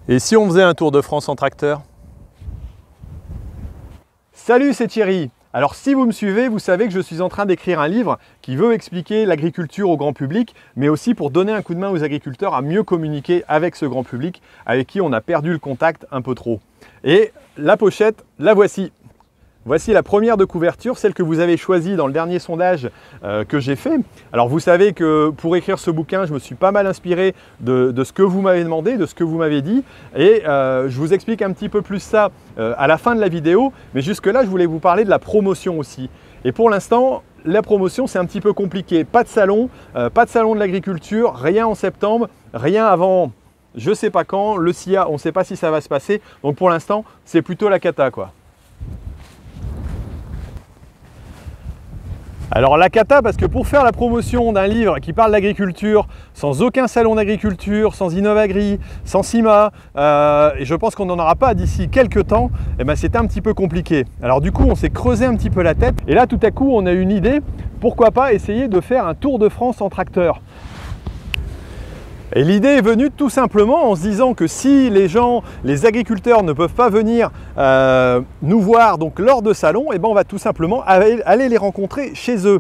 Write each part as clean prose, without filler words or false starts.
Et si on faisait un tour de France en tracteur? Salut, c'est Thierry. Alors si vous me suivez, vous savez que je suis en train d'écrire un livre qui veut expliquer l'agriculture au grand public, mais aussi pour donner un coup de main aux agriculteurs à mieux communiquer avec ce grand public, avec qui on a perdu le contact un peu trop. Et la pochette, la voici. Voici la première de couverture, celle que vous avez choisie dans le dernier sondage que j'ai fait. Alors vous savez que pour écrire ce bouquin, je me suis pas mal inspiré de ce que vous m'avez demandé, de ce que vous m'avez dit. Et je vous explique un petit peu plus ça à la fin de la vidéo. Mais jusque-là, je voulais vous parler de la promotion aussi. Et pour l'instant, la promotion, c'est un petit peu compliqué. Pas de salon de l'agriculture, rien en septembre, rien avant je ne sais pas quand. Le SIA, on ne sait pas si ça va se passer. Donc pour l'instant, c'est plutôt la cata, quoi. Alors la cata, parce que pour faire la promotion d'un livre qui parle d'agriculture, sans aucun salon d'agriculture, sans Innovagri, sans CIMA, et je pense qu'on n'en aura pas d'ici quelques temps, eh ben, c'était un petit peu compliqué. Alors du coup, on s'est creusé un petit peu la tête, et là tout à coup, on a une idée, pourquoi pas essayer de faire un tour de France en tracteur. Et l'idée est venue tout simplement en se disant que si les gens, les agriculteurs ne peuvent pas venir nous voir donc lors de salons, et ben on va tout simplement aller les rencontrer chez eux.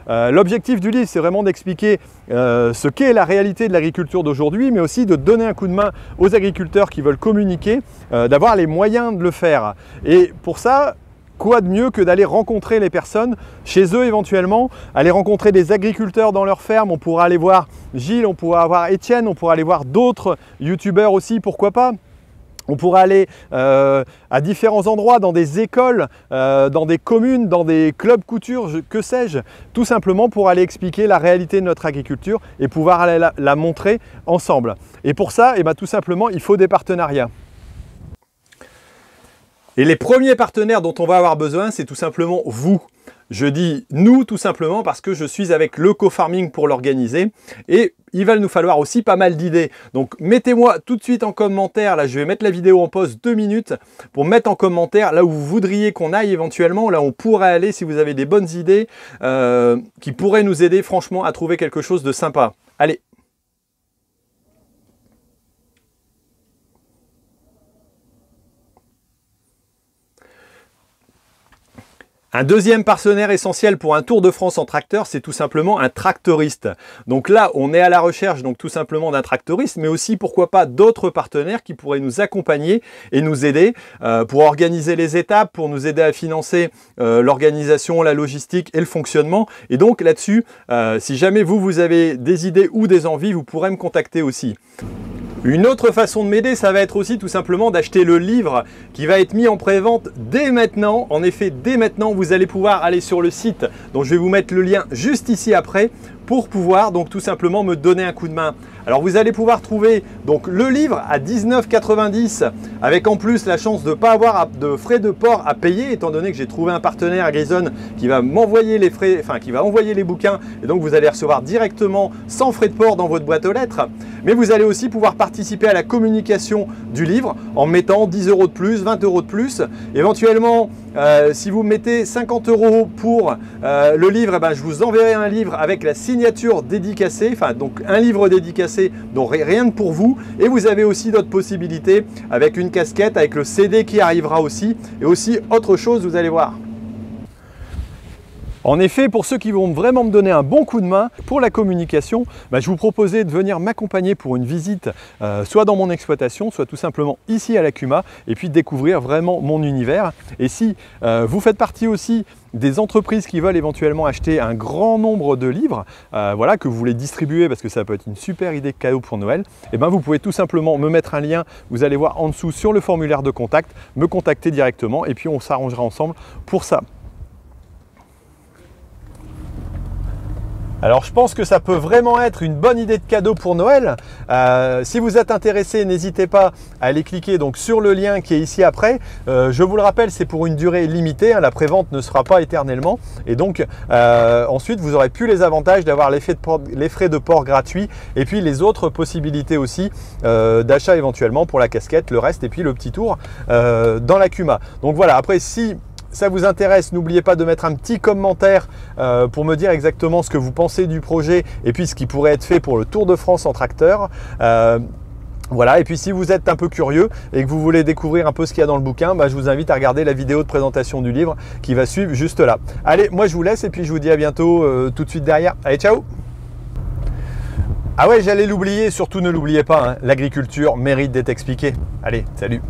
L'objectif du livre, c'est vraiment d'expliquer ce qu'est la réalité de l'agriculture d'aujourd'hui, mais aussi de donner un coup de main aux agriculteurs qui veulent communiquer, d'avoir les moyens de le faire. Et pour ça, quoi de mieux que d'aller rencontrer les personnes chez eux éventuellement, aller rencontrer des agriculteurs dans leur ferme. On pourra aller voir Gilles, on pourra voir Étienne, on pourra aller voir d'autres youtubeurs aussi, pourquoi pas. On pourra aller à différents endroits, dans des écoles, dans des communes, dans des clubs couture, que sais-je, tout simplement pour aller expliquer la réalité de notre agriculture et pouvoir aller la montrer ensemble. Et pour ça, eh ben, tout simplement, il faut des partenariats. Et les premiers partenaires dont on va avoir besoin, c'est tout simplement vous. Je dis nous tout simplement parce que je suis avec le co-farming pour l'organiser et il va nous falloir aussi pas mal d'idées. Donc mettez-moi tout de suite en commentaire, là je vais mettre la vidéo en pause 2 minutes pour mettre en commentaire là où vous voudriez qu'on aille éventuellement, là où on pourrait aller si vous avez des bonnes idées qui pourraient nous aider franchement à trouver quelque chose de sympa. Allez! Un deuxième partenaire essentiel pour un tour de France en tracteur, c'est tout simplement un tractoriste. Donc là, on est à la recherche donc tout simplement d'un tractoriste, mais aussi pourquoi pas d'autres partenaires qui pourraient nous accompagner et nous aider pour organiser les étapes, pour nous aider à financer l'organisation, la logistique et le fonctionnement. Et donc là-dessus, si jamais vous avez des idées ou des envies, vous pourrez me contacter aussi. Une autre façon de m'aider, ça va être aussi tout simplement d'acheter le livre qui va être mis en pré-vente dès maintenant. En effet, dès maintenant, vous allez pouvoir aller sur le site dont je vais vous mettre le lien juste ici après pour pouvoir donc tout simplement me donner un coup de main. Alors vous allez pouvoir trouver donc le livre à 19,90 € avec en plus la chance de ne pas avoir de frais de port à payer étant donné que j'ai trouvé un partenaire à Grayson qui va m'envoyer les frais, enfin qui va envoyer les bouquins et donc vous allez recevoir directement sans frais de port dans votre boîte aux lettres. Mais vous allez aussi pouvoir participer à la communication du livre en mettant 10 € de plus, 20 € de plus. Éventuellement, si vous mettez 50 € pour le livre, eh ben, je vous enverrai un livre avec la signature dédicacée, enfin donc un livre dédicacé, donc rien que pour vous. Et vous avez aussi d'autres possibilités avec une casquette, avec le CD qui arrivera aussi, et aussi autre chose, vous allez voir. En effet, pour ceux qui vont vraiment me donner un bon coup de main pour la communication, je vous proposais de venir m'accompagner pour une visite soit dans mon exploitation, soit tout simplement ici à la CUMA et puis découvrir vraiment mon univers. Et si vous faites partie aussi des entreprises qui veulent éventuellement acheter un grand nombre de livres, voilà, que vous voulez distribuer parce que ça peut être une super idée de cadeau pour Noël, et ben vous pouvez tout simplement me mettre un lien, vous allez voir en dessous sur le formulaire de contact, me contacter directement et puis on s'arrangera ensemble pour ça. Alors je pense que ça peut vraiment être une bonne idée de cadeau pour Noël. Si vous êtes intéressé, n'hésitez pas à aller cliquer donc sur le lien qui est ici après. Je vous le rappelle, c'est pour une durée limitée, hein, la prévente ne sera pas éternellement. Et donc ensuite, vous aurez plus les avantages d'avoir les frais de port gratuits et puis les autres possibilités aussi d'achat éventuellement pour la casquette, le reste et puis le petit tour dans la CUMA. Donc voilà, après si ça vous intéresse, n'oubliez pas de mettre un petit commentaire pour me dire exactement ce que vous pensez du projet et puis ce qui pourrait être fait pour le Tour de France en tracteur. Voilà, et puis si vous êtes un peu curieux et que vous voulez découvrir un peu ce qu'il y a dans le bouquin, je vous invite à regarder la vidéo de présentation du livre qui va suivre juste là. Allez, moi je vous laisse et puis je vous dis à bientôt tout de suite derrière. Allez, ciao! Ah ouais, j'allais l'oublier, surtout ne l'oubliez pas, hein, l'agriculture mérite d'être expliquée. Allez, salut!